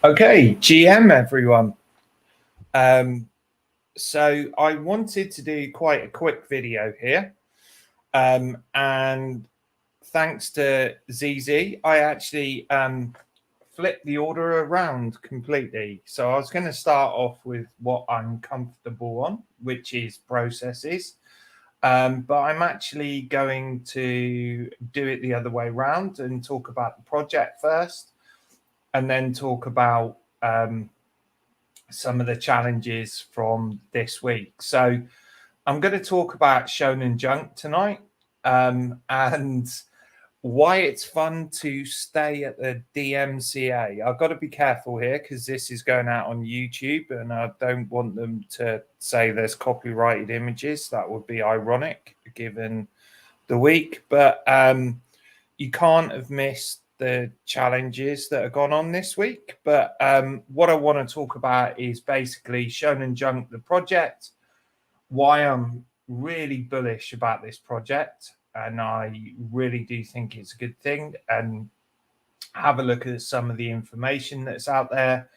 Okay, GM everyone. So I wanted to do quite a quick video here. And thanks to ZZ, I actually flipped the order around completely. So I was going to start off with what I'm comfortable on, which is processes. But I'm actually going to do it the other way around and talk about the project first, and then talk about some of the challenges from this week. So I'm going to talk about Shonen Junk tonight, and why it's fun to stay at the DMCA. I've got to be careful here because this is going out on YouTube and I don't want them to say there's copyrighted images. That would be ironic given the week, but you can't have missed the challenges that have gone on this week. But what I want to talk about is basically Shonen Junk, the project, why I'm really bullish about this project, and I really do think it's a good thing, and have a look at some of the information that's out there,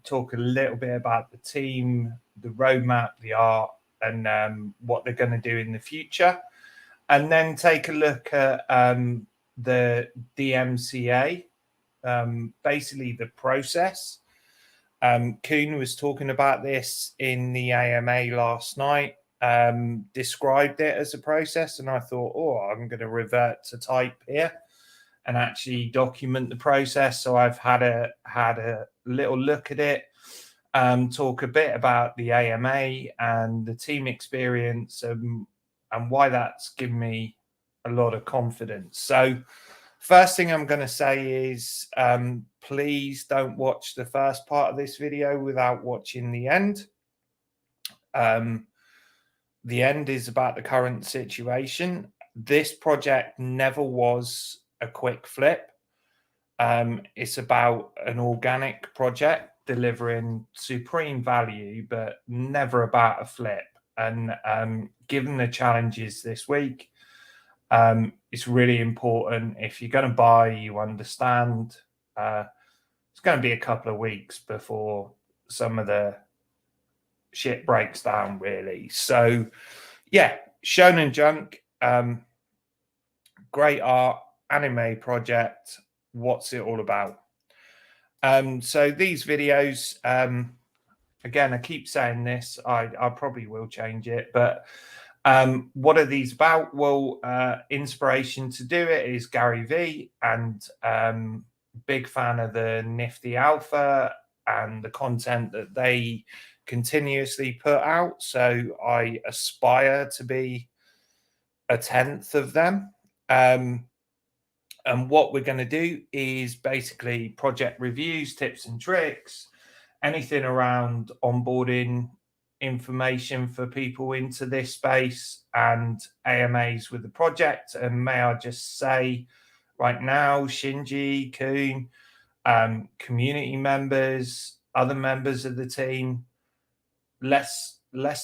talk a little bit about the team, the roadmap, the art, and what they're going to do in the future, and then take a look at the DMCA, basically the process. Kuhn was talking about this in the AMA last night, described it as a process, and I thought, I'm going to revert to type here and actually document the process. So I've had a little look at it, talk a bit about the AMA and the team experience, and why that's given me a lot of confidence. So first thing I'm going to say is please don't watch the first part of this video without watching the end. The end is about the current situation. This project never was a quick flip. It's about an organic project delivering supreme value, but never about a flip. And given the challenges this week, it's really important. If you're going to buy, you understand it's going to be a couple of weeks before some of the shit breaks down, really. So yeah, Shonen Junk, great art, anime project. What's it all about? So these videos, again, I keep saying this, I probably will change it, but what are these about? Well, inspiration to do it is Gary V, and big fan of the Nifty Alpha and the content that they continuously put out. So I aspire to be a 10th of them. And what we're going to do is basically project reviews, tips and tricks, anything around onboarding information for people into this space, and AMAs with the project. And may I just say right now, Shinji, Kuhn, community members, other members of the team, let's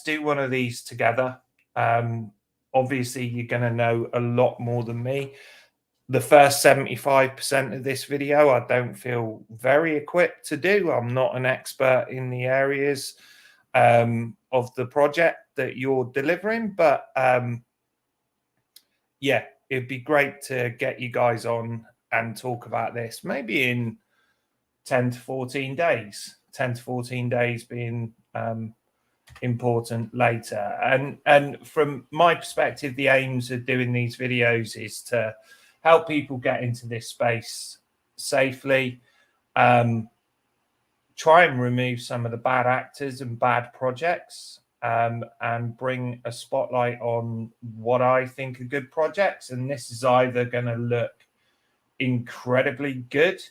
do one of these together. Obviously, you're going to know a lot more than me. The first 75% of this video, I don't feel very equipped to do. I'm not an expert in the areas of the project that you're delivering, but yeah, it'd be great to get you guys on and talk about this maybe in 10 to 14 days, 10 to 14 days being important later. And from my perspective, the aims of doing these videos is to help people get into this space safely, try and remove some of the bad actors and bad projects, and bring a spotlight on what I think are good projects. And this is either going to look incredibly good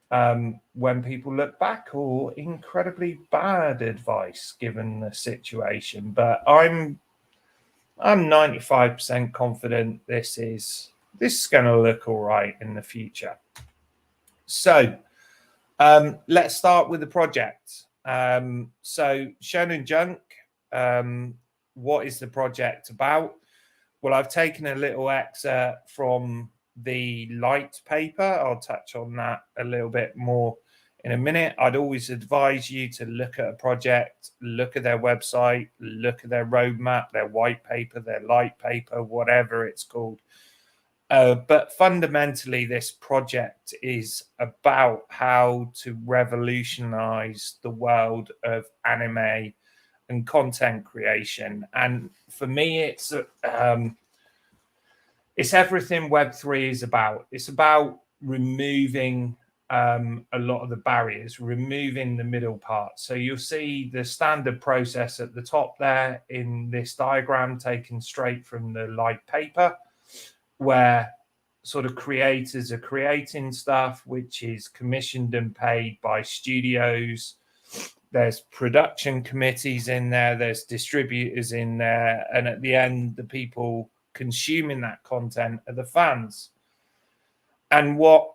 when people look back, or incredibly bad advice given the situation. But I'm 95% confident this is going to look all right in the future. So let's start with the project. So Shonen Junk, what is the project about? Well, I've taken a little excerpt from the light paper. I'll touch on that a little bit more in a minute. I'd always advise you to look at a project, look at their website, look at their roadmap, their white paper, their light paper, whatever it's called. But fundamentally, this project is about how to revolutionize the world of anime and content creation. And for me, it's everything Web3 is about. It's about removing a lot of the barriers, removing the middle part. So you'll see the standard process at the top there in this diagram taken straight from the light paper, where sort of creators are creating stuff which is commissioned and paid by studios. There's production committees in there, there's distributors in there, and at the end, the people consuming that content are the fans. And what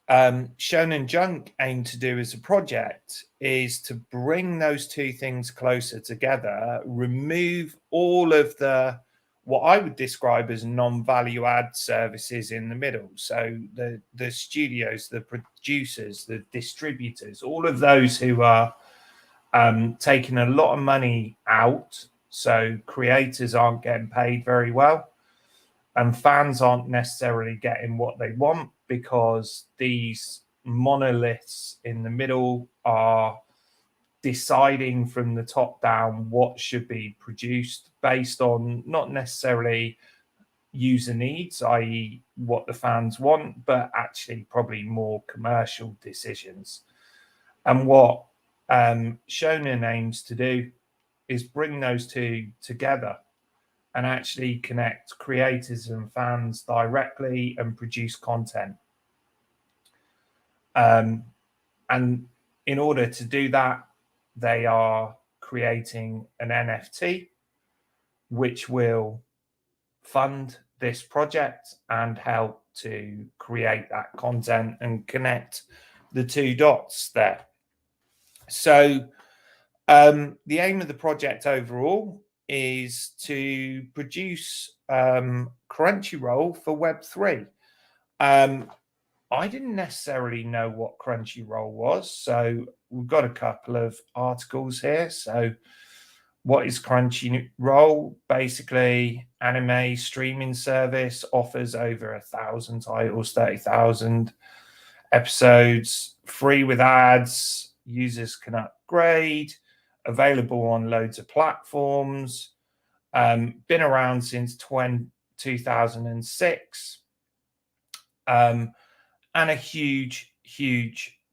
Shonen Junk aim to do as a project is to bring those two things closer together, remove all of the what I would describe as non-value add services in the middle. So the studios, the producers, the distributors, all of those who are taking a lot of money out. So creators aren't getting paid very well, and fans aren't necessarily getting what they want because these monoliths in the middle are deciding from the top down what should be produced based on not necessarily user needs, i.e. what the fans want, but actually probably more commercial decisions. And what Shonen aims to do is bring those two together and actually connect creators and fans directly and produce content. And in order to do that, they are creating an NFT which will fund this project and help to create that content and connect the two dots there. So the aim of the project overall is to produce Crunchyroll for Web3. I didn't necessarily know what Crunchyroll was, so we've got a couple of articles here. So what is Crunchyroll? Basically, anime streaming service, offers over 1,000 titles, 30,000 episodes, free with ads, users can upgrade, available on loads of platforms, been around since 2006, and a huge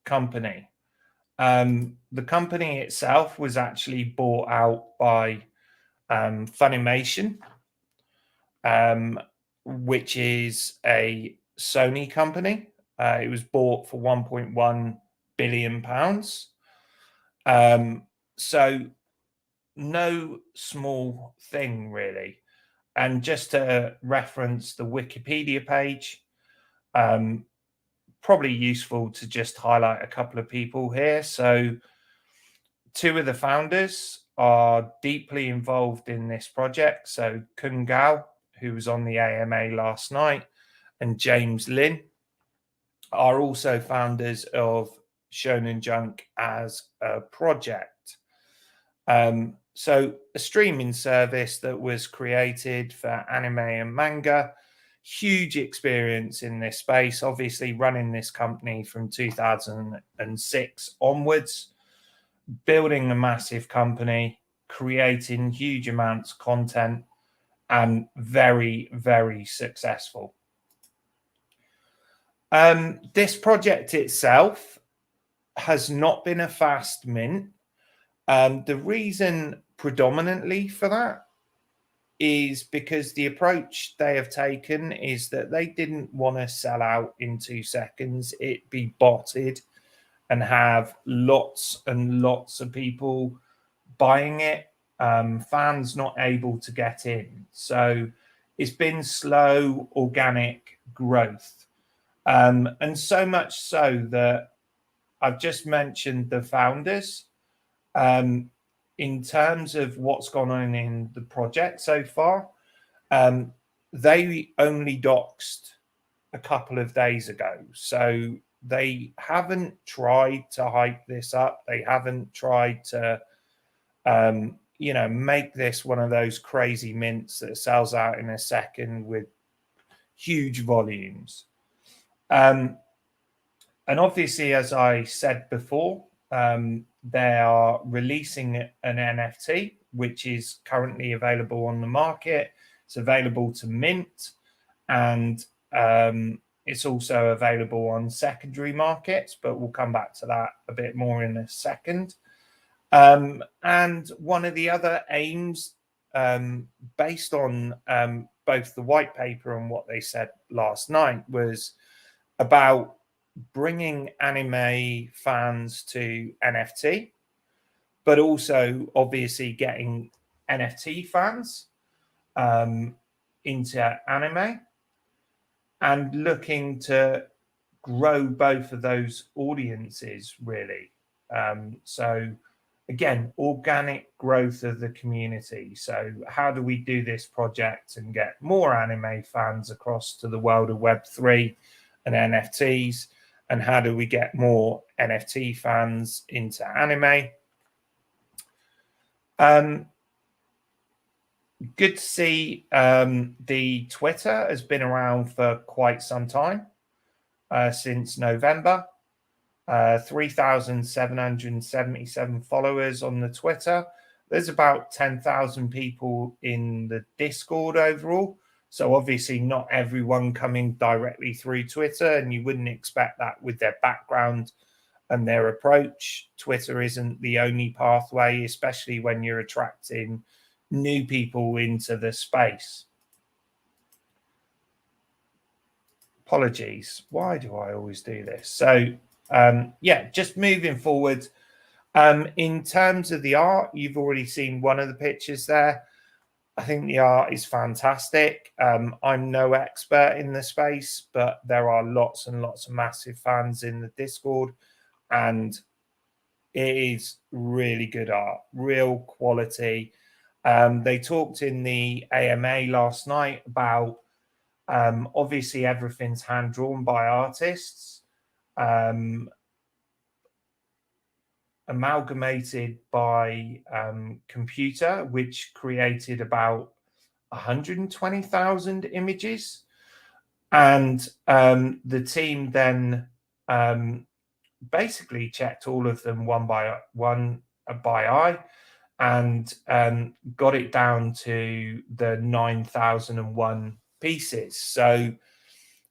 company. The company itself was actually bought out by Funimation, which is a Sony company. It was bought for £1.1 billion. So no small thing, really. And just to reference the Wikipedia page, probably useful to just highlight a couple of people here. So two of the founders are deeply involved in this project. So Kun Gao, who was on the AMA last night, and James Lin are also founders of Shonen Junk as a project. So a streaming service that was created for anime and manga. Huge experience in this space, obviously running this company from 2006 onwards, building a massive company, creating huge amounts of content, and very successful. This project itself has not been a fast mint. The reason predominantly for that is because the approach they have taken is that they didn't want to sell out in 2 seconds, it be botted and have lots and lots of people buying it, fans not able to get in. So it's been slow, organic growth. And so much so that I've just mentioned the founders. In terms of what's gone on in the project so far, they only doxed a couple of days ago. So they haven't tried to hype this up. They haven't tried to, make this one of those crazy mints that sells out in a second with huge volumes. And obviously, as I said before, they are releasing an NFT, which is currently available on the market. It's available to mint, and it's also available on secondary markets, but we'll come back to that a bit more in a second. And one of the other aims, based on both the white paper and what they said last night, was about bringing anime fans to NFT, but also obviously getting NFT fans into anime, and looking to grow both of those audiences, really. So again, organic growth of the community. So how do we do this project and get more anime fans across to the world of Web3 and NFTs? And how do we get more NFT fans into anime? Good to see the Twitter has been around for quite some time, since November. 3,777 followers on the Twitter. There's about 10,000 people in the Discord overall. So obviously not everyone coming directly through Twitter, and you wouldn't expect that with their background and their approach. Twitter isn't the only pathway, especially when you're attracting new people into the space. Apologies. Why do I always do this? So just moving forward. In terms of the art, you've already seen one of the pictures there. I think the art is fantastic. I'm no expert in the space, but there are lots and lots of massive fans in the Discord, and it is really good art, real quality. They talked in the AMA last night about obviously everything's hand drawn by artists, amalgamated by computer, which created about 120,000 images. And the team then basically checked all of them one by eye, and got it down to the 9,001 pieces. So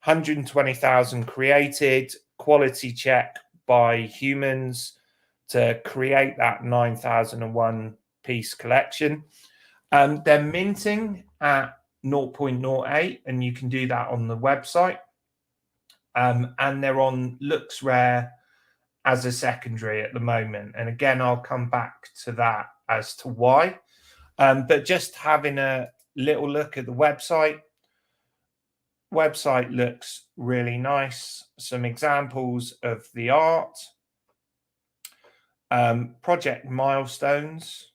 120,000 created, quality check by humans to create that 9,001 piece collection. They're minting at 0.08, and you can do that on the website. And they're on Looks Rare as a secondary at the moment. And again, I'll come back to that as to why. But just having a little look at the website. Website looks really nice. Some examples of the art. Project milestones,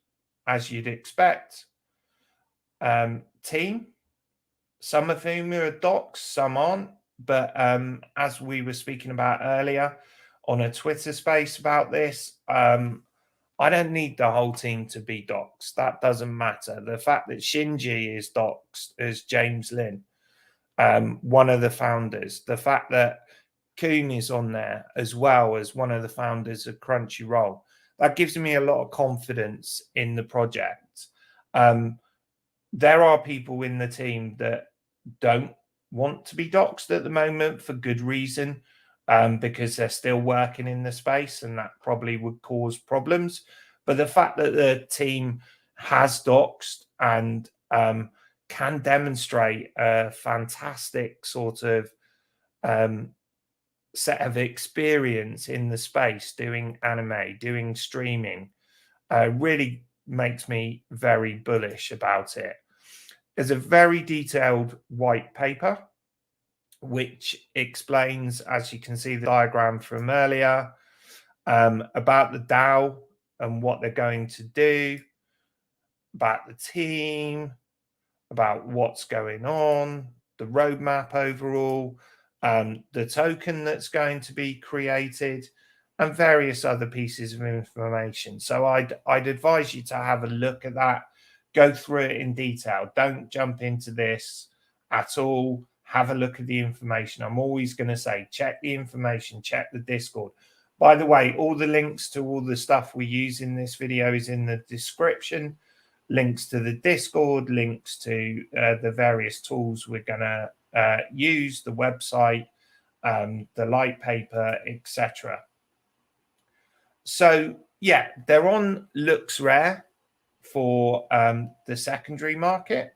as you'd expect. Team, some of whom are docs, some aren't. But as we were speaking about earlier on a Twitter space about this, I don't need the whole team to be doxed. That doesn't matter. The fact that Shinji is doxed as James Lin, one of the founders, the fact that Kuhn is on there as well as one of the founders of Crunchyroll, that gives me a lot of confidence in the project. There are people in the team that don't want to be doxed at the moment for good reason, because they're still working in the space, and that probably would cause problems. But the fact that the team has doxed and can demonstrate a fantastic sort of set of experience in the space doing anime, doing streaming, really makes me very bullish about it. There's a very detailed white paper which explains, as you can see the diagram from earlier, about the DAO and what they're going to do, about the team, about what's going on, the roadmap overall, the token that's going to be created, and various other pieces of information. So I'd advise you to have a look at that, go through it in detail. Don't jump into this at all. Have a look at the information. I'm always going to say, check the information, check the Discord. By the way, all the links to all the stuff we use in this video is in the description. Links to the Discord, links to the various tools we're going to use, the website, the light paper, etc. So yeah, they're on Looks Rare for the secondary market.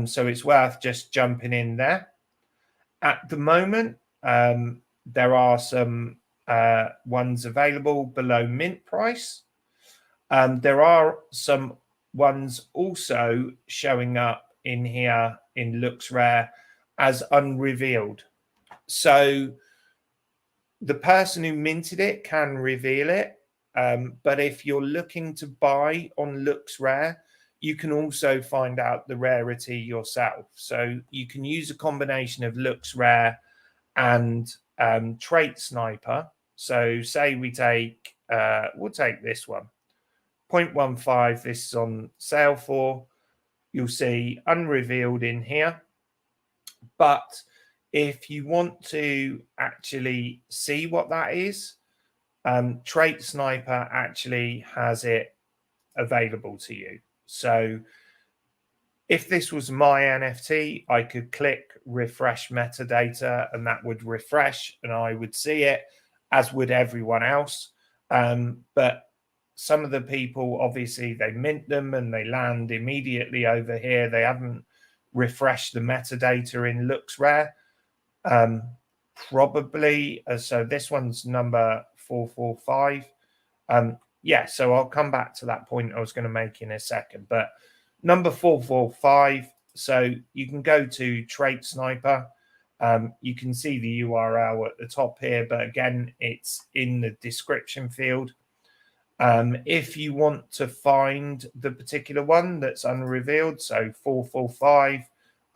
So it's worth just jumping in there. At the moment, there are some ones available below mint price. There are some ones also showing up in here in Looks Rare as unrevealed. So the person who minted it can reveal it. But if you're looking to buy on Looks Rare, you can also find out the rarity yourself. So you can use a combination of Looks Rare and Trait Sniper. So say we take, we'll take this one, 0.15. This is on sale for. You'll see unrevealed in here. But if you want to actually see what that is, Trait Sniper actually has it available to you. So if this was my NFT, I could click refresh metadata and that would refresh and I would see it, as would everyone else. But some of the people, obviously, they mint them and they land immediately over here. They haven't refreshed the metadata in Looks Rare. Probably, so this one's number 445. Yeah, so I'll come back to that point I was going to make in a second. But number 445, so you can go to Trait Sniper. You can see the URL at the top here, but again, it's in the description field. If you want to find the particular one that's unrevealed, so 445,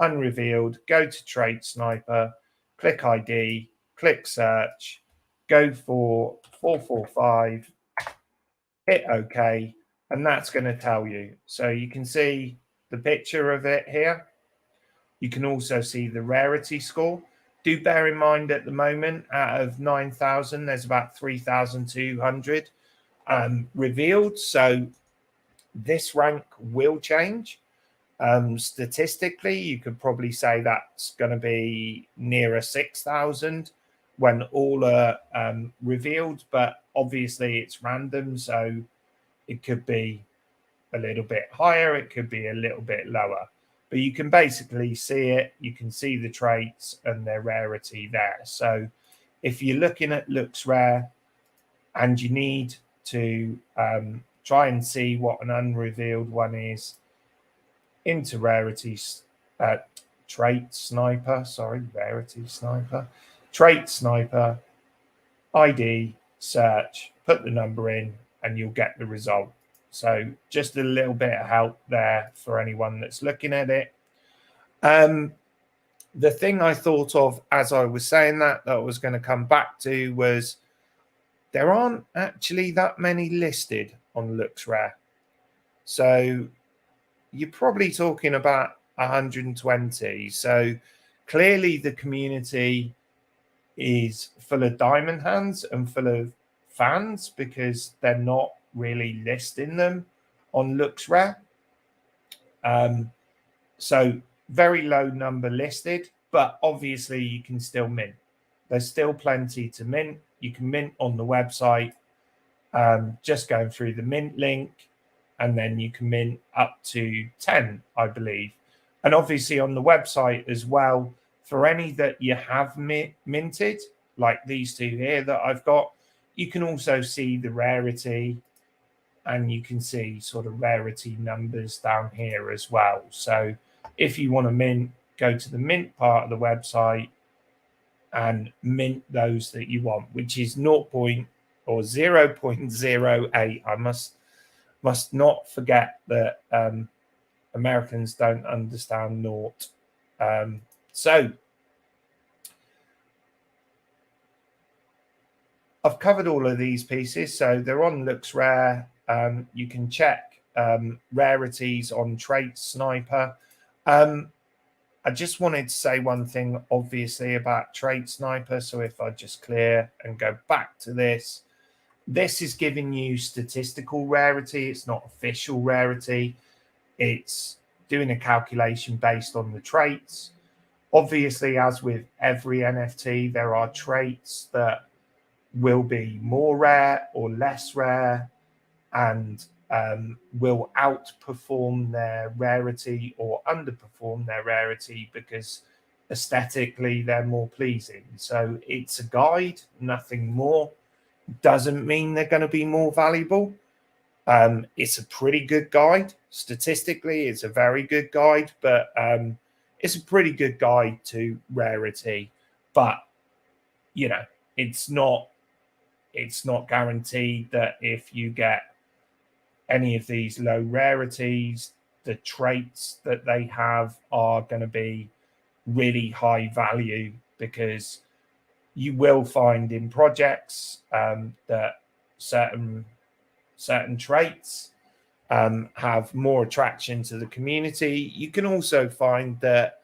unrevealed, go to Trait Sniper, click ID, click search, go for 445, hit OK, and that's going to tell you. So you can see the picture of it here. You can also see the rarity score. Do bear in mind at the moment, out of 9,000, there's about 3,200 revealed. So this rank will change. Statistically, you could probably say that's going to be nearer 6,000 when all are revealed, but obviously it's random, so it could be a little bit higher, it could be a little bit lower, but you can basically see it. You can see the traits and their rarity there. So if you're looking at Looks Rare and you need to try and see what an unrevealed one is, into rarities, Trait Sniper, rarity sniper, Trait Sniper, ID, search, put the number in, and you'll get the result. So just a little bit of help there for anyone that's looking at it. The thing I thought of as I was saying that I was going to come back to was there aren't actually that many listed on Looks Rare. So you're probably talking about 120. So clearly the community is full of diamond hands and full of fans because they're not really listing them on Looks Rare. So very low number listed, but obviously you can still mint. There's still plenty to mint. You can mint on the website, just going through the mint link, and then you can mint up to 10, I believe. And obviously on the website as well, for any that you have minted, like these two here that I've got, you can also see the rarity and you can see sort of rarity numbers down here as well. So if you want to mint, go to the mint part of the website and mint those that you want, which is 0.08. I must not forget that Americans don't understand naught. So I've covered all of these pieces, so they're on Looks Rare. You can check rarities on Trait Sniper. I just wanted to say one thing, obviously, about Trait Sniper. So if I just clear and go back to this, this is giving you statistical rarity. It's not official rarity. It's doing a calculation based on the traits. Obviously, as with every NFT, there are traits that will be more rare or less rare and will outperform their rarity or underperform their rarity because aesthetically they're more pleasing. So it's a guide, nothing more. Doesn't mean they're going to be more valuable. It's a pretty good guide. Statistically, it's a very good guide, but it's a pretty good guide to rarity. But you know, it's not guaranteed that if you get any of these low rarities, the traits that they have are going to be really high value, because you will find in projects that certain traits have more attraction to the community. You can also find that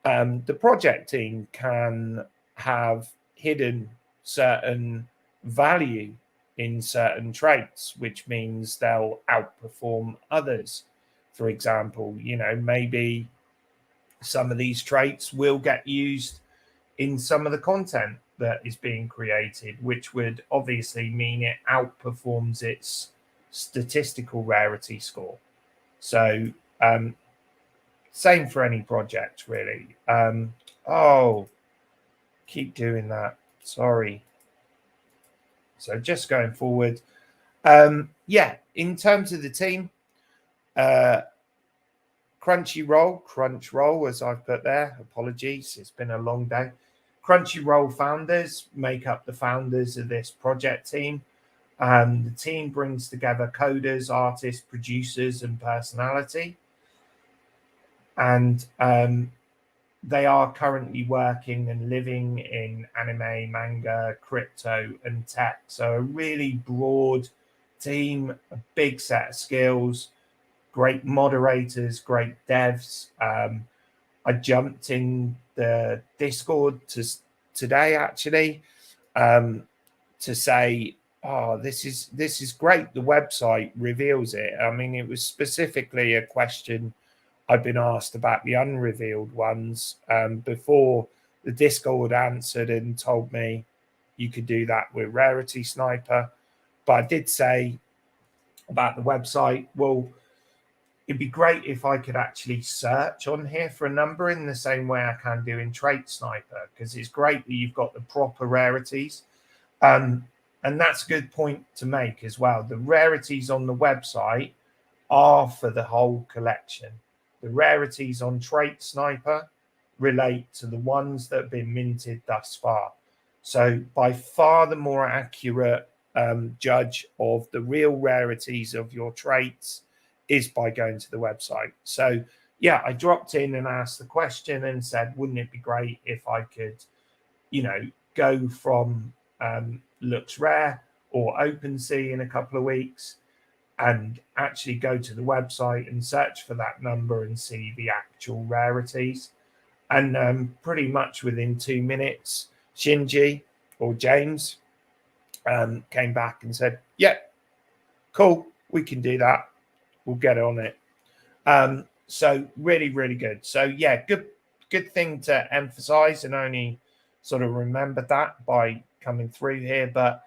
the project team can have hidden certain value in certain traits, which means they'll outperform others. For example, you know, maybe some of these traits will get used in some of the content that is being created, which would obviously mean it outperforms its statistical rarity score. So same for any project, really. Oh, keep doing that. Sorry. So just going forward, yeah, in terms of the team, Crunchyroll, as I've put there, apologies, it's been a long day. Crunchyroll founders make up the founders of this project team. The team brings together coders, artists, producers, and personality. And they are currently working and living in anime, manga, crypto, and tech. So a really broad team, a big set of skills, great moderators, great devs. I jumped in the Discord today actually to say, oh, this is great. The website reveals it. I mean, it was specifically a question I've been asked about the unrevealed ones before the Discord answered and told me you could do that with Rarity Sniper. But I did say about the website, well, it'd be great if I could actually search on here for a number in the same way I can do in Trait Sniper, because it's great that you've got the proper rarities. And that's a good point to make as well. The rarities on the website are for the whole collection. The rarities on Trait Sniper relate to the ones that have been minted thus far. So by far the more accurate judge of the real rarities of your traits is by going to the website. So yeah, I dropped in and asked the question and said, wouldn't it be great if I could, you know, go from Looks Rare or Opensea in a couple of weeks and actually go to the website and search for that number and see the actual rarities. And pretty much within 2 minutes, Shinji or James came back and said, yeah, cool, we can do that. We'll get on it. So really, really good. So yeah, good thing to emphasize, and only sort of remember that by coming through here. But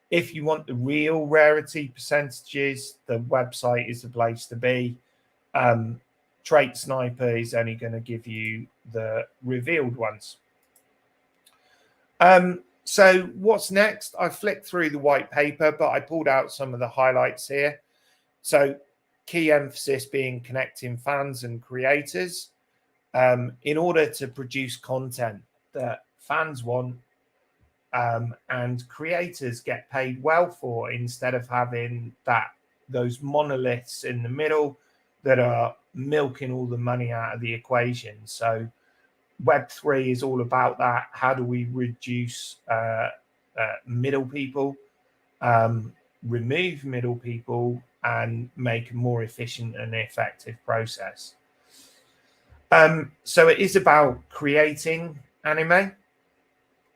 if you want the real rarity percentages, the website is the place to be. Trait Sniper is only going to give you the revealed ones. So what's next? I flicked through the white paper, but I pulled out some of the highlights here. So key emphasis being connecting fans and creators in order to produce content that fans want and creators get paid well for, instead of having those monoliths in the middle that are milking all the money out of the equation. So Web3 is all about that. How do we reduce middle people, remove middle people, and make a more efficient and effective process. So it is about creating anime.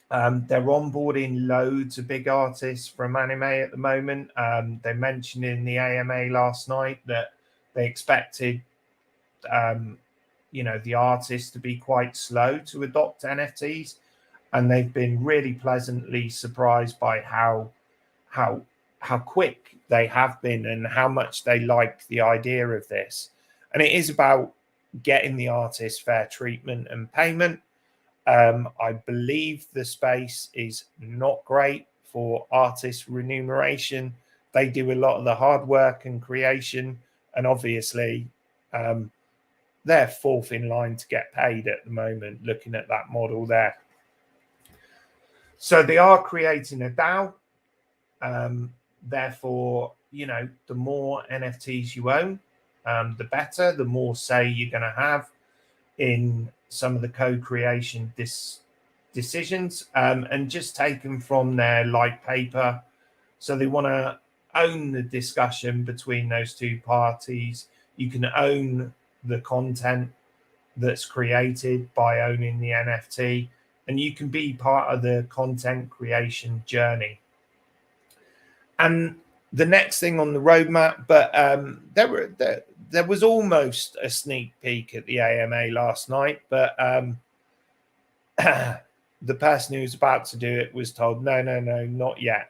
They're onboarding loads of big artists from anime at the moment. They mentioned in the AMA last night that they expected, the artists to be quite slow to adopt NFTs, and they've been really pleasantly surprised by how quick they have been and how much they like the idea of this. And it is about getting the artist fair treatment and payment. I believe the space is not great for artist remuneration. They do a lot of the hard work and creation, and obviously they're fourth in line to get paid at the moment, looking at that model there. So they are creating a DAO. Therefore, the more NFTs you own, the better, the more say you're going to have in some of the co-creation decisions, and just taken from their light paper. So they want to own the discussion between those two parties. You can own the content that's created by owning the NFT, and you can be part of the content creation journey. And the next thing on the roadmap, but there was almost a sneak peek at the AMA last night, but the person who was about to do it was told, no, not yet.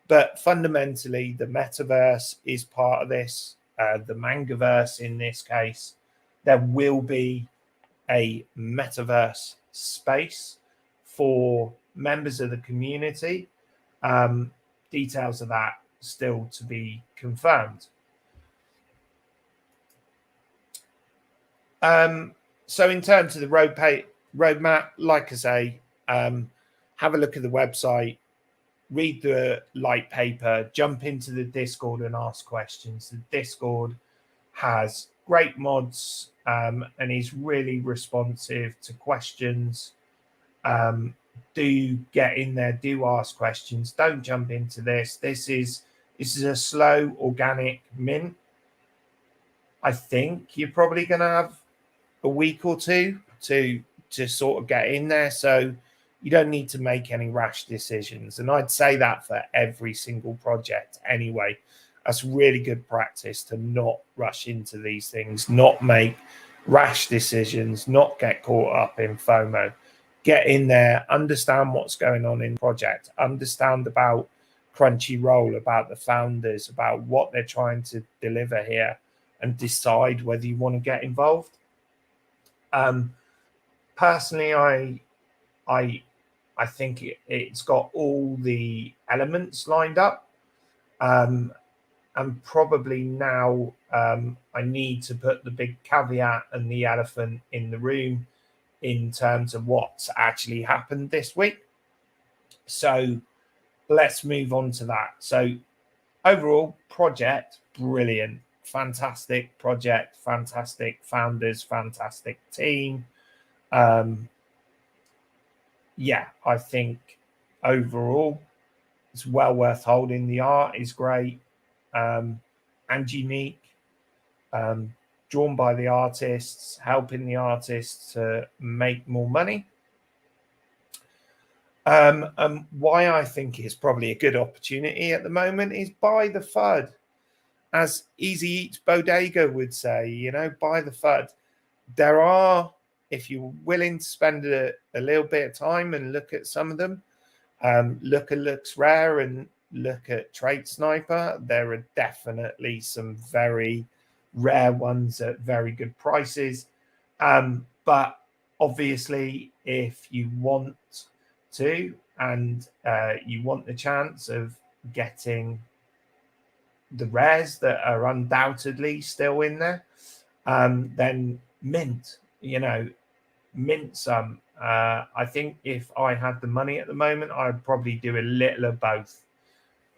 But fundamentally, the metaverse is part of this, the mangaverse in this case. There will be a metaverse space for members of the community. Details of that still to be confirmed. So in terms of the roadmap, like I say, have a look at the website, read the light paper, jump into the Discord and ask questions. The Discord has great mods and is really responsive to questions. Do get in there, do ask questions, don't jump into this. This is a slow, organic mint. I think you're probably going to have a week or two to sort of get in there. So you don't need to make any rash decisions. And I'd say that for every single project anyway. That's really good practice to not rush into these things, not make rash decisions, not get caught up in FOMO. Get in there, understand what's going on in the project, understand about Crunchyroll, about the founders, about what they're trying to deliver here, and decide whether you want to get involved. Personally, I think it's got all the elements lined up, and probably now I need to put the big caveat and the elephant in the room in terms of what's actually happened this week. So let's move on to that. So overall, project, brilliant, fantastic project, fantastic founders, fantastic team. I think overall it's well worth holding. The art is great and unique, drawn by the artists, helping the artists to make more money. And why I think it's probably a good opportunity at the moment is buy the FUD. As Easy Eats Bodega would say, buy the FUD. There are, if you're willing to spend a little bit of time and look at some of them, look at Looks Rare and look at Trade Sniper, there are definitely some very rare ones at very good prices. But obviously, if you want to and you want the chance of getting the rares that are undoubtedly still in there, then mint some. I think if I had the money at the moment, I'd probably do a little of both,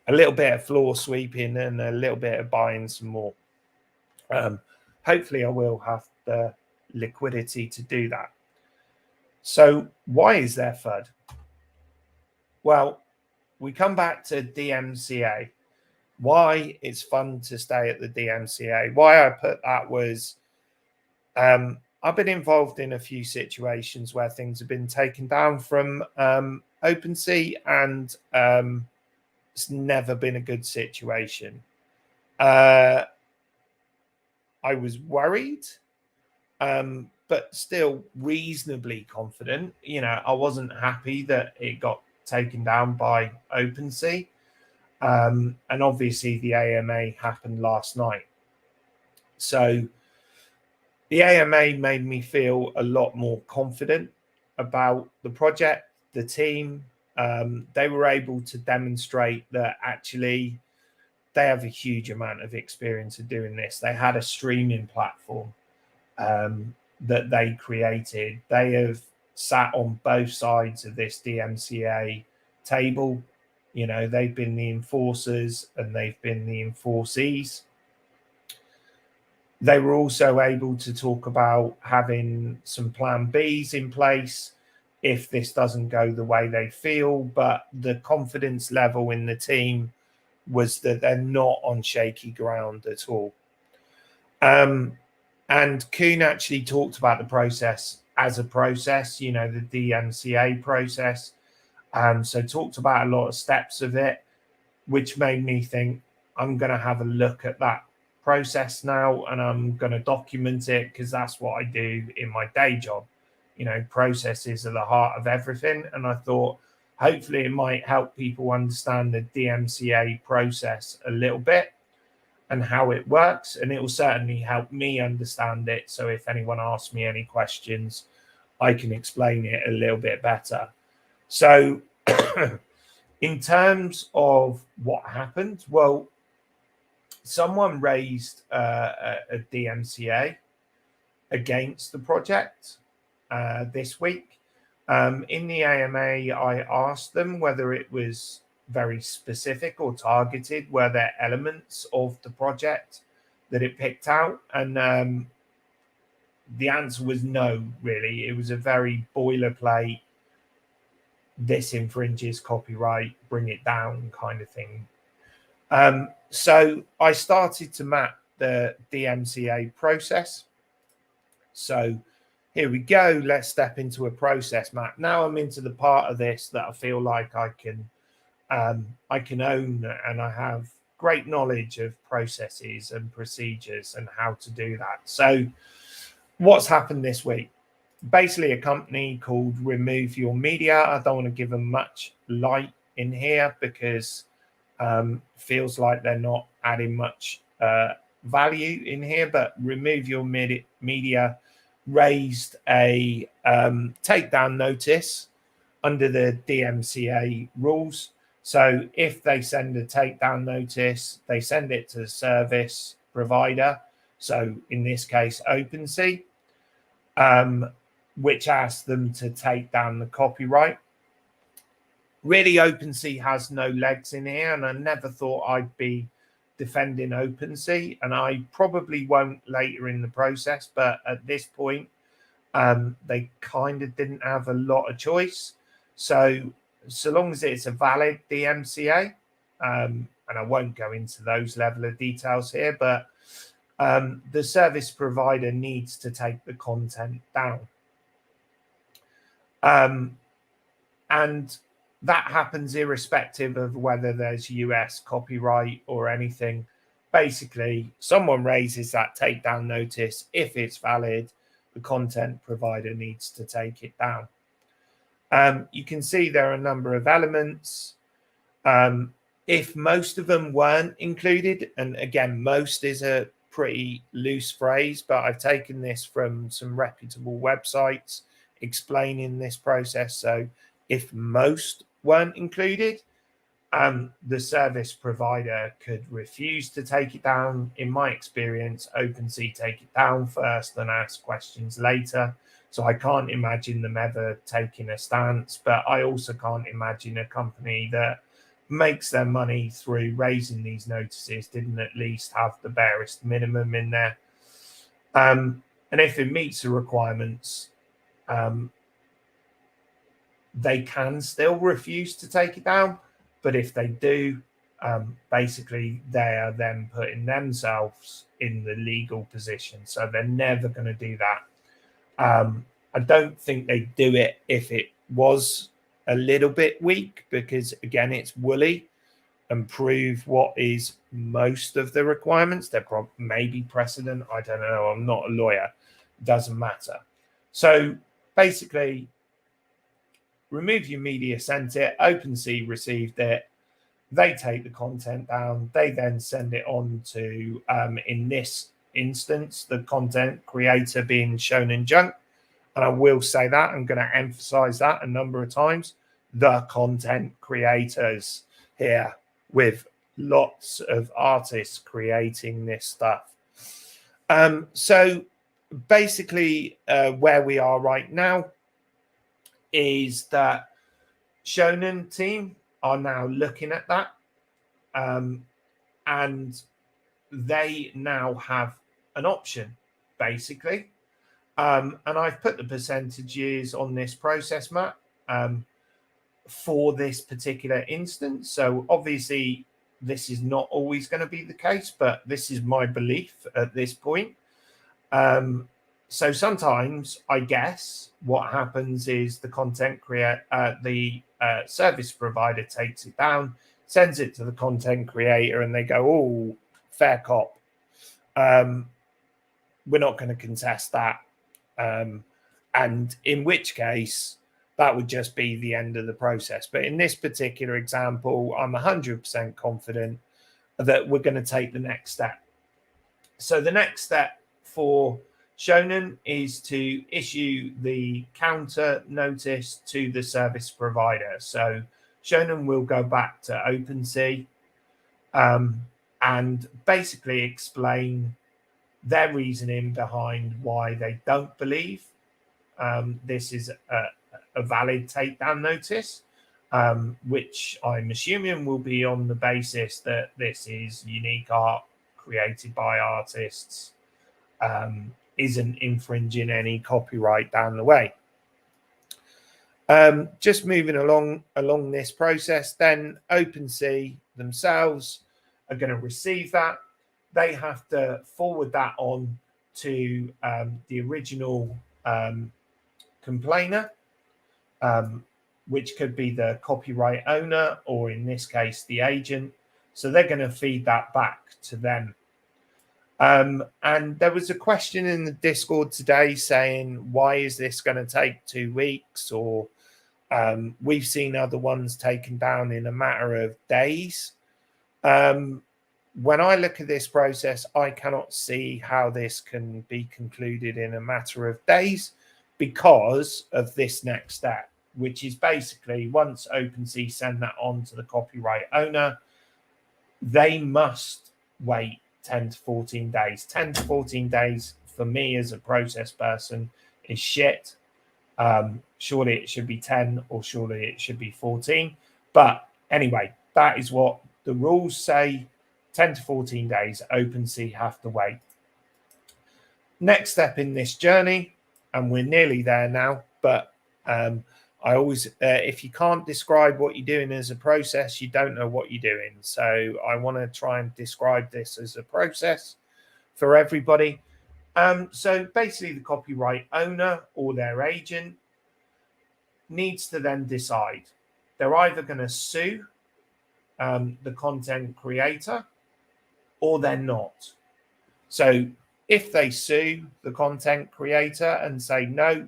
a little bit of floor sweeping and a little bit of buying some more. Hopefully I will have the liquidity to do that. So why is there FUD? Well, we come back to DMCA. Why it's fun to stay at the DMCA. Why I put that was I've been involved in a few situations where things have been taken down from Opensea, and it's never been a good situation. I was worried, but still reasonably confident. I wasn't happy that it got taken down by Opensea. And obviously the AMA happened last night. So the AMA made me feel a lot more confident about the project, the team. They were able to demonstrate that actually they have a huge amount of experience of doing this. They had a streaming platform that they created. They have sat on both sides of this DMCA table. They've been the enforcers and they've been the enforcees. They were also able to talk about having some plan Bs in place if this doesn't go the way they feel, but the confidence level in the team was that they're not on shaky ground at all. And Kuhn actually talked about the process as a process, the DMCA process. So talked about a lot of steps of it, which made me think I'm going to have a look at that process now, and I'm going to document it because that's what I do in my day job. Processes are the heart of everything. And I thought hopefully it might help people understand the DMCA process a little bit and how it works. And it will certainly help me understand it. So if anyone asks me any questions, I can explain it a little bit better. So in terms of what happened, well, someone raised a DMCA against the project this week. In the AMA, I asked them whether it was very specific or targeted. Were there elements of the project that it picked out? And the answer was no, really. It was a very boilerplate, this infringes copyright, bring it down kind of thing. So I started to map the DMCA process. So here we go. Let's step into a process map. Now I'm into the part of this that I feel like I can own, and I have great knowledge of processes and procedures and how to do that. So what's happened this week? Basically, a company called Remove Your Media. I don't want to give them much light in here because feels like they're not adding much value in here, but Remove Your Media raised a takedown notice under the DMCA rules. So if they send a takedown notice, they send it to the service provider. So in this case, Opensea, which asks them to take down the copyright. Really, Opensea has no legs in here, and I never thought I'd be defending Opensea, and I probably won't later in the process, but at this point, they kind of didn't have a lot of choice. So long as it's a valid DMCA, and I won't go into those level of details here, but the service provider needs to take the content down. And that happens irrespective of whether there's US copyright or anything. Basically, someone raises that takedown notice. If it's valid, the content provider needs to take it down. You can see there are a number of elements. If most of them weren't included, and again, most is a pretty loose phrase, but I've taken this from some reputable websites explaining this process. So if most weren't included, the service provider could refuse to take it down. In my experience, Opensea take it down first and ask questions later. So I can't imagine them ever taking a stance, but I also can't imagine a company that makes their money through raising these notices didn't at least have the barest minimum in there. And if it meets the requirements, they can still refuse to take it down. But if they do, basically they are then putting themselves in the legal position. So they're never going to do that. I don't think they do it if it was a little bit weak, because again, it's woolly and prove what is most of the requirements. There may be precedent. I don't know. I'm not a lawyer. Doesn't matter. So basically, remove your media sent it. Opensea received it. They take the content down. They then send it on to, in this instance, the content creator being Shonen Junk. And I will say that, I'm going to emphasize that a number of times, the content creators here, with lots of artists creating this stuff. So basically, where we are right now is that Shonen team are now looking at that, and they now have an option, basically. And I've put the percentages on this process map for this particular instance. So obviously, this is not always going to be the case, but this is my belief at this point. So sometimes, I guess, what happens is the content creator, the service provider takes it down, sends it to the content creator, and they go, "Oh, fair cop. We're not going to contest that." And in which case, that would just be the end of the process. But in this particular example, I'm 100% confident that we're going to take the next step. So the next step for Shonen is to issue the counter notice to the service provider. So Shonen will go back to Opensea and basically explain their reasoning behind why they don't believe this is a valid takedown notice, which I'm assuming will be on the basis that this is unique art created by artists, isn't infringing any copyright down the way. Just moving along this process, then Opensea themselves are going to receive that. They have to forward that on to the original complainer, which could be the copyright owner, or in this case, the agent. So they're going to feed that back to them. And there was a question in the Discord today saying, why is this going to take 2 weeks? Or we've seen other ones taken down in a matter of days. When I look at this process, I cannot see how this can be concluded in a matter of days because of this next step, which is basically once Opensea send that on to the copyright owner, they must wait 10 to 14 days. 10 to 14 days for me as a process person is shit. Surely it should be 10, or surely it should be 14. But anyway, that is what the rules say. 10 to 14 days, Opensea have to wait. Next step in this journey, and we're nearly there now, but I always, if you can't describe what you're doing as a process, you don't know what you're doing. So I want to try and describe this as a process for everybody. So basically, the copyright owner or their agent needs to then decide. They're either going to sue the content creator, or they're not. So if they sue the content creator and say, no,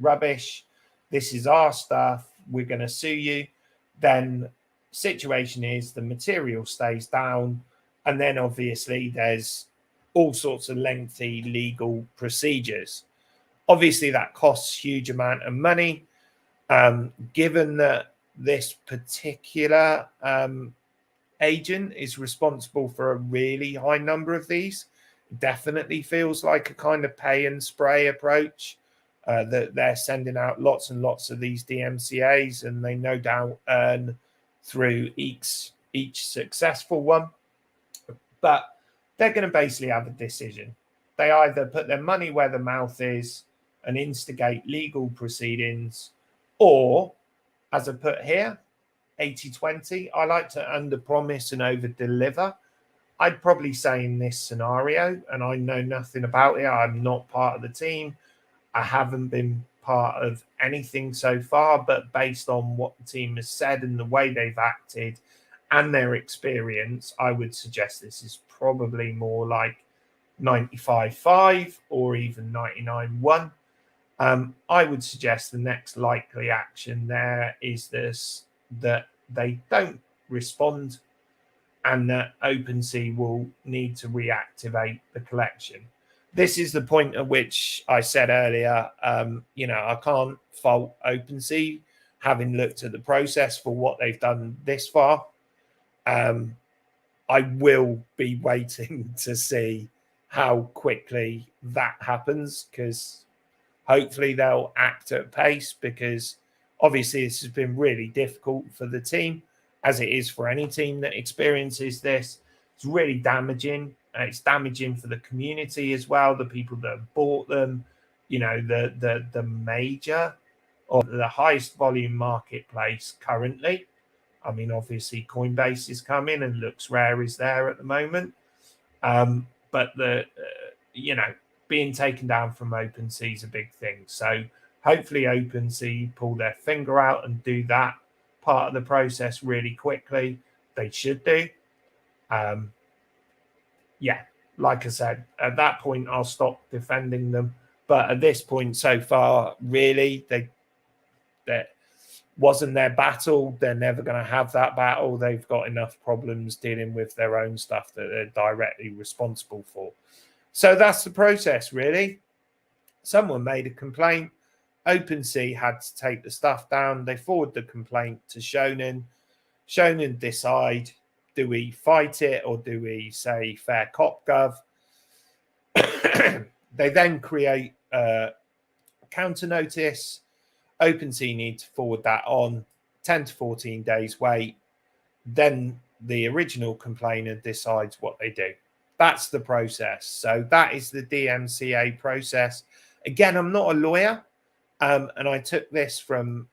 rubbish, this is our stuff, we're going to sue you, then situation is the material stays down, and then obviously there's all sorts of lengthy legal procedures. Obviously that costs huge amount of money. Given that this particular agent is responsible for a really high number of these, definitely feels like a kind of pay and spray approach, that they're sending out lots and lots of these DMCAs, and they no doubt earn through each successful one. But they're going to basically have a decision. They either put their money where the mouth is and instigate legal proceedings, or, as I put here, 80-20. I like to under promise and over deliver. I'd probably say in this scenario, and I know nothing about it, I'm not part of the team, I haven't been part of anything so far, but based on what the team has said and the way they've acted and their experience, I would suggest this is probably more like 95-5 or even 99-1. I would suggest the next likely action there is this, that they don't respond and that Opensea will need to reactivate the collection. This is the point at which I said earlier, I can't fault Opensea, having looked at the process for what they've done this far. I will be waiting to see how quickly that happens, because hopefully they'll act at pace, because obviously this has been really difficult for the team, as it is for any team that experiences this. It's really damaging. It's damaging for the community as well, the people that have bought them, the major or the highest volume marketplace currently. I mean, obviously Coinbase is coming and Looks Rare is there at the moment. But being taken down from Opensea is a big thing. So hopefully Opensea pull their finger out and do that part of the process really quickly. They should do. Like I said, at that point, I'll stop defending them. But at this point so far, really, that wasn't their battle. They're never going to have that battle. They've got enough problems dealing with their own stuff that they're directly responsible for. So that's the process, really. Someone made a complaint. Opensea had to take the stuff down. They forward the complaint to Shonen. Shonen decide, do we fight it or do we say fair cop gov? They then create a counter notice. Opensea need to forward that on. 10 to 14 days wait. Then the original complainer decides what they do. That's the process. So that is the DMCA process. Again, I'm not a lawyer, and I took this from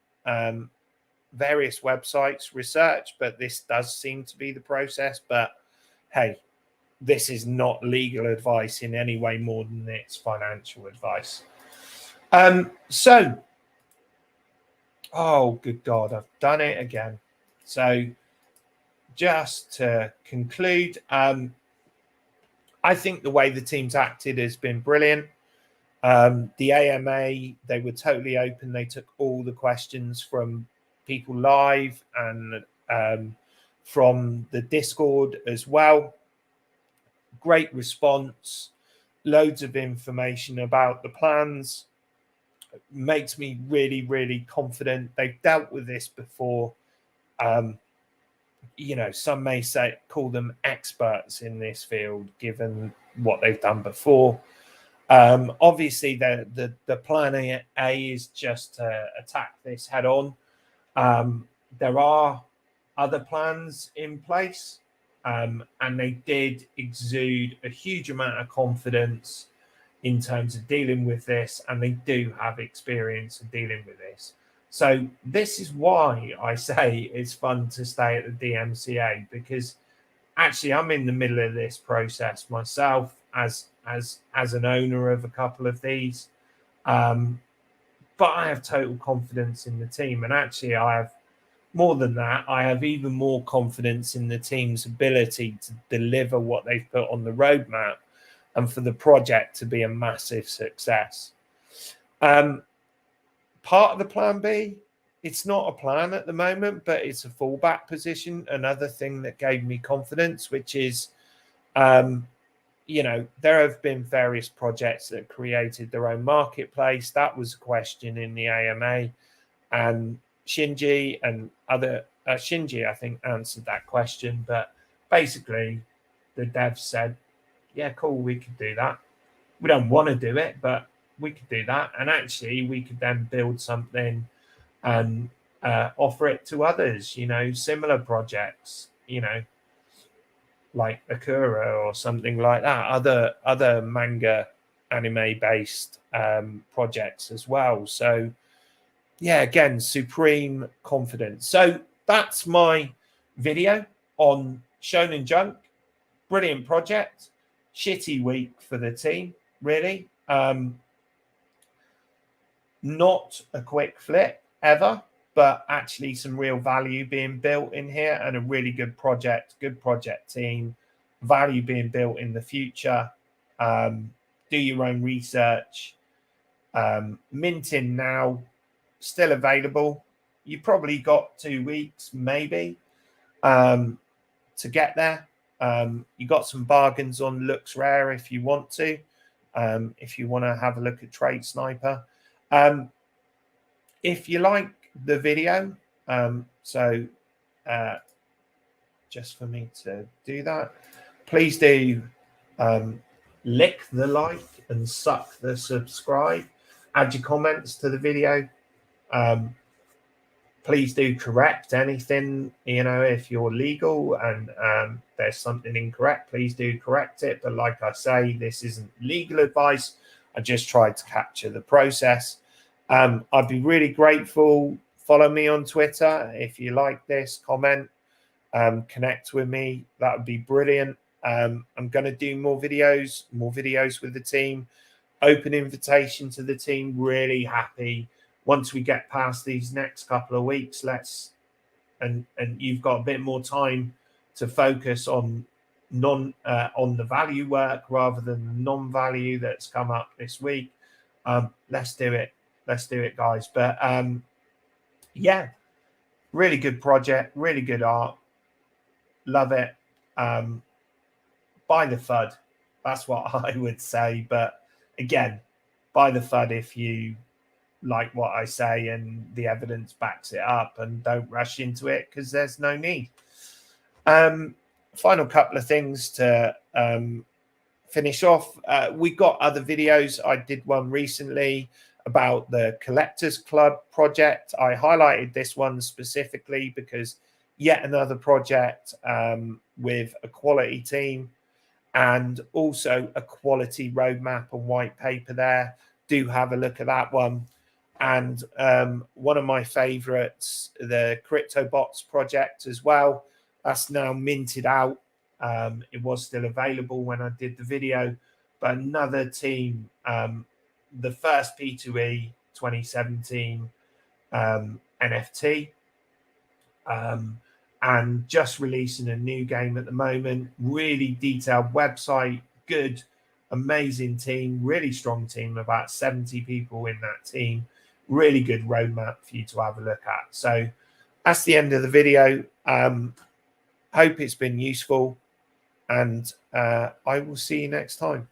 various websites research, but this does seem to be the process. But hey, this is not legal advice in any way more than it's financial advice. Oh, good God, I've done it again. So just to conclude, I think the way the team's acted has been brilliant. The AMA, they were totally open. They took all the questions from people live and from the Discord as well. Great response, loads of information about the plans. Makes me really, really confident. They've dealt with this before. Some may call them experts in this field, given what they've done before. Obviously, the plan A is just to attack this head on. There are other plans in place, and they did exude a huge amount of confidence in terms of dealing with this, and they do have experience in dealing with this. So this is why I say it's fun to stay at the DMCA, because actually I'm in the middle of this process myself as an owner of a couple of these. But I have total confidence in the team, and actually I have more than that. I have even more confidence in the team's ability to deliver what they've put on the roadmap and for the project to be a massive success. Part of the plan B, it's not a plan at the moment, but it's a fallback position. Another thing that gave me confidence, which is, there have been various projects that created their own marketplace. That was a question in the AMA, and Shinji and other Shinji, I think, answered that question. But basically, the devs said, yeah, cool, we could do that. We don't want to do it, but we could do that. And actually, we could then build something and offer it to others, similar projects, like Akira or something like that, other manga anime based projects as well. So yeah, again, supreme confidence. So that's my video on Shonen Junk. Brilliant project. Shitty week for the team, really. Not a quick flip ever, but actually some real value being built in here and a really good project team, value being built in the future. Do your own research. Minting now, still available. You probably got 2 weeks, maybe, to get there. You got some bargains on Looks Rare if you want to. If you want to have a look at Trade Sniper. If you like the video, just for me to do that, please do lick the like and suck the subscribe. Add your comments to the video. Please do correct anything, if you're legal and there's something incorrect, please do correct it. But like I say, this isn't legal advice. I just tried to capture the process. I'd be really grateful. Follow me on Twitter. If you like this, comment, connect with me. That would be brilliant. I'm going to do more videos with the team. Open invitation to the team. Really happy. Once we get past these next couple of weeks, and you've got a bit more time to focus on on the value work rather than the non-value that's come up this week. Let's do it. Let's do it, guys. But yeah, really good project, really good art. Love it. Buy the FUD. That's what I would say. But again, buy the FUD if you like what I say and the evidence backs it up, and don't rush into it because there's no need. Final couple of things to finish off. We got other videos. I did one recently about the Collectors Club project. I highlighted this one specifically because yet another project with a quality team and also a quality roadmap and white paper there. Do have a look at that one. And one of my favorites, the CryptoBots project as well. That's now minted out. It was still available when I did the video, but another team, the first P2E 2017 NFT, and just releasing a new game at the moment. Really detailed website, good, amazing team, really strong team, about 70 people in that team. Really good roadmap for you to have a look at. So that's the end of the video. Hope it's been useful, and I will see you next time.